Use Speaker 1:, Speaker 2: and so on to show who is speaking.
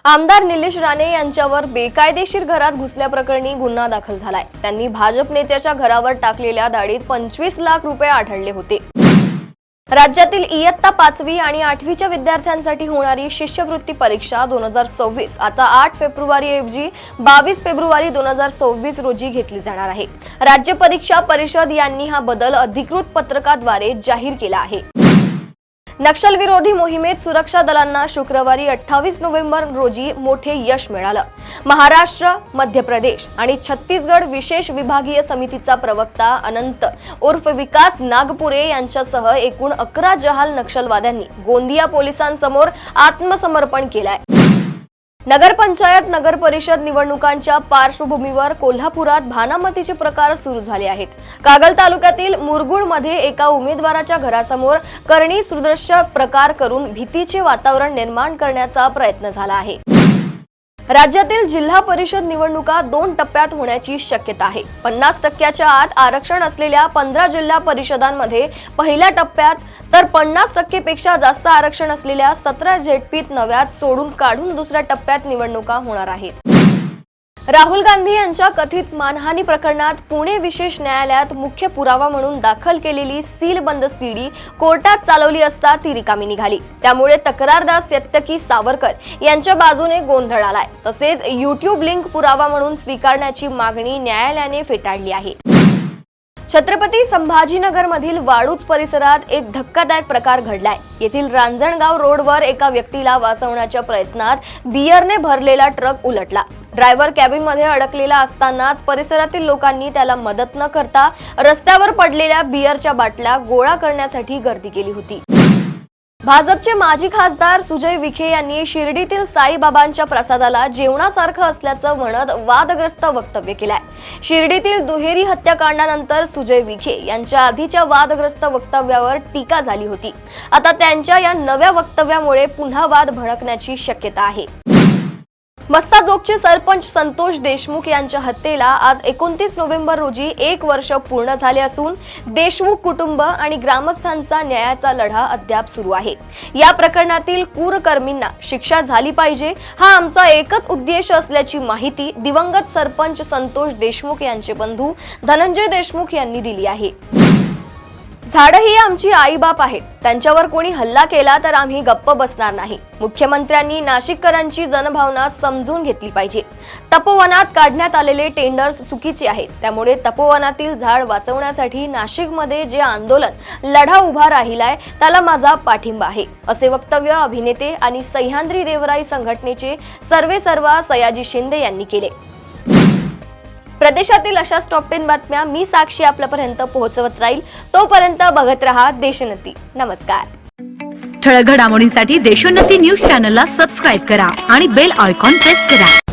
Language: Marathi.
Speaker 1: आमदार निलेश राणे यांच्यावर बेकायदेशीर घरात घुसल्याप्रकरणी गुन्हा दाखल झालाय। त्यांनी भाजप नेत्याच्या घरावर टाकलेल्या धाडीत 25 लाख रुपये आढळले होते। राज्यातील इयत्ता 5वी आणि 8वीच्या विद्यार्थ्यांसाठी होणारी शिष्यवृत्ती परीक्षा 2026 आता 8 फेब्रुवारी ऐवजी 22 फेब्रुवारी 2026 रोजी घेतली जाणार आहे। राज्य परीक्षा परिषद यांनी हा बदल अधिकृत पत्रकाद्वारे जाहीर केला आहे। नक्षलविरोधी मोहिमेत सुरक्षा दलांना शुक्रवारी 28 नोव्हेंबर रोजी मोठे यश मिळालं। महाराष्ट्र, मध्य प्रदेश आणि छत्तीसगड विशेष विभागीय समितीचा प्रवक्ता अनंत उर्फ विकास नागपुरे यांच्यासह एकूण 11 जहाल नक्षलवाद्यांनी गोंदिया पोलिसांसमोर आत्मसमर्पण केलंय। नगरपंचायत नगर परिषद निवडणुकांच्या पार्श्वभूमीवर कोल्हापुरात भानामतीचे प्रकार सुरू झाले आहेत। कागल तालुक्यातील मुरगुडमध्ये एका उमेदवाराच्या घरासमोर करणी सदृश्य प्रकार करून भीतीचे वातावरण निर्माण करण्याचा प्रयत्न झाला आहे। राज्यातील जिल्हा परिषद निवडणुका 2 टप्प्यात होण्याची शक्यता आहे। 50% आत आरक्षण असलेल्या 15 जिल्हा परिषदांमध्ये पहिल्या टप्प्यात तर 50% पेक्षा जास्त आरक्षण असलेल्या 17 झेडपीत नव्यात सोडून काढून दुसऱ्या टप्प्यात निवडणुका होणार आहेत। राहुल गांधी यांच्या कथित मानहानी प्रकरणात पुणे विशेष न्यायालयात मुख्य पुरावा म्हणून दाखल केलेली सीलबंद सीडी कोर्टात चालवली असता ती रिकामी निघाली। त्यामुळे तक्रारदार सत्यकी सावरकर यांच्या बाजूने गोंधळ आलाय। तसेच YouTube लिंक पुरावा म्हणून स्वीकारण्याची मागणी न्यायालयाने फेटाळली आहे। छत्रपती संभाजीनगर मधील वाळूज परिसरात एक धक्कादायक प्रकार घडलाय। येथील रांजणगाव रोडवर एका व्यक्तीला वाचवण्याच्या प्रयत्नात बियरने भरलेला ट्रक उलटला। ड्रायव्हर कॅबिन मध्ये अडकलेला असतानाच परिसरातील लोकांनी त्याला मदत न करता रस्त्यावर पडलेल्या बियरच्या बाटल्या गोळा करण्यासाठी गर्दी केली होती। भाजपचे माजी खासदार सुजय विखे यांनी शिर्डीतील साईबाबांच्या प्रसादाला जेवणासारखं असल्याचं म्हणत वादग्रस्त वक्तव्य केलंय। शिर्डीतील दुहेरी हत्याकांडानंतर सुजय विखे यांच्या आधीच्या वादग्रस्त वक्तव्यावर टीका झाली होती। आता त्यांच्या या नव्या वक्तव्यामुळे पुन्हा वाद भडकण्याची शक्यता आहे। मस्ताजोगचे सरपंच संतोष देशमुख यांच्या हत्येला आज 29 नोव्हेंबर रोजी 1 वर्ष पूर्ण झाले असून देशमुख कुटुंब आणि ग्रामस्थांचा न्यायाचा लढा अद्याप सुरू आहे। या प्रकरणातील कुरकर्मींना शिक्षा झाली पाहिजे हा आमचा एकच उद्देश असल्याची माहिती दिवंगत सरपंच संतोष देशमुख यांचे बंधू धनंजय देशमुख यांनी दिली आहे। झाडं ही आमची आईबाप आहेत, त्यांच्यावर कोणी हल्ला केला तर आम्ही गप्प बसणार नाही। मुख्यमंत्र्यांनी नाशिककरांची जनभावना समजून घेतली पाहिजे। तपोवनात काढण्यात आलेले टेंडर्स चुकीचे आहेत, त्यामुळे तपोवनातील झाड वाचवण्यासाठी नाशिकमध्ये जे आंदोलन लढा उभा राहिलाय त्याला माझा पाठिंबा आहे, असे वक्तव्य अभिनेते आणि सह्याद्री देवराई संघटनेचे सर्वेसर्वा सयाजी शिंदे यांनी केले। प्रदेशातील अशाच टॉप 10 बातम्या मी साक्षी आपल्यापर्यंत पोहोचवत राहील। तोपर्यंत बघत रहा देशोन्नती। नमस्कार।
Speaker 2: ठळक घडामोडींसाठी देशोन्नती न्यूज चॅनलला सबस्क्राइब करा आणि बेल आयकॉन प्रेस करा।